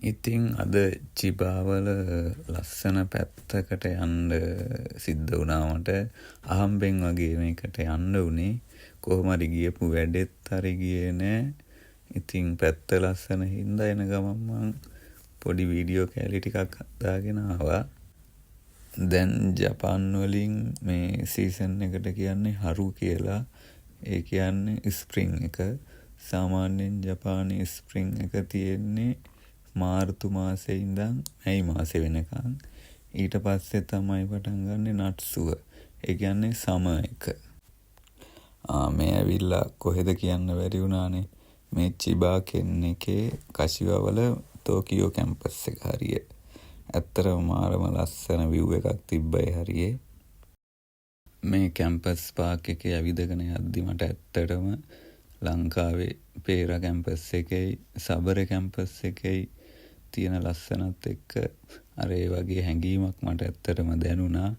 ඉතින් අද චිබාවල ලස්සන පැත්තකට යන්න සිද්ධ වුණා මට. අහම්බෙන් වගේ මේකට යන්න උනේ. කොහොම හරි ගියපු වැඩෙත් හරි ගියේ නෑ. ඉතින් පැත්ත ලස්සන හින්දා එන ගමන් මං පොඩි වීඩියෝ කැලි ටිකක් හදාගෙන ආවා. දැන් ජපාන් වලින් මේ සීසන් එකට කියන්නේ හරු කියලා. ඒ කියන්නේ ස්ප්‍රින්ග් එක. සාමාන්‍යයෙන් ජපානයේ ස්ප්‍රින්ග් එක තියෙන්නේ මාර්තු මාසේ ඉඳන් මැයි මාසේ වෙනකන්. ඊට පස්සේ තමයි පටන් ගන්නෙ නට්සුව. ඒ කියන්නේ සමර් එක. මේ ඇවිල්ලා කොහෙද කියන්න බැරි වුණානේ. මේ චිබා කෙන් එකේ කෂිවාවල ටෝකියෝ කැම්පස් එක හරිය. ඇත්තටම මාරම ලස්සන view එකක් තිබ්බයි හරියේ. මේ කැම්පස් පාක් එකේ ඇවිදගෙන යද්දි මට ඇත්තටම ලංකාවේ පේරා කැම්පස් එකේ සබර කැම්පස් එකේ තියෙන ලස්සනත් එක්ක අර ඒ වගේ හැඟීමක් මට ඇත්තටම දැනුණා.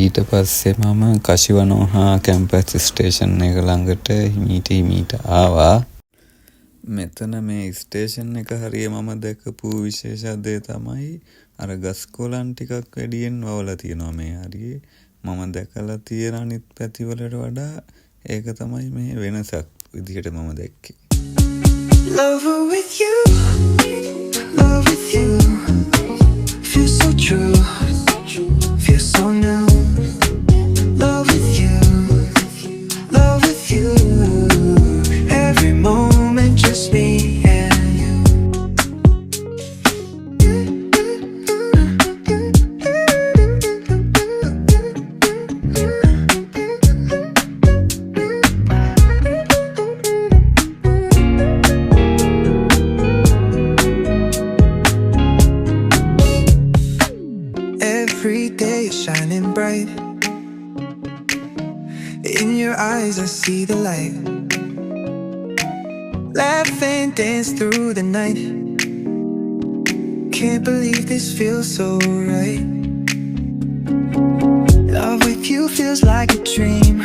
ඊට පස්සේ මම කෂිවනෝහා කැම්පස් ස්ටේෂන් එක ළඟට හිමීට ආවා. මෙතන මේ ස්ටේෂන් එක හරිය මම දැකපු විශේෂ දේ තමයි අර ගස් කොළන් ටිකක් වැඩියෙන් වවලා තියෙනවා මේ හරියේ. මම දැකලා තියෙන අනිත් පැතිවලට වඩා ඒක තමයි මේ වෙනසක් විදිහට මම දැක්කේ. Love with you, love with you, feel so true, feel so new. Love with you, every moment just me and you. Every day you're shining bright. In your eyes I see the light. Laugh and dance through the night. Can't believe this feels so right. Love with you feels like a dream.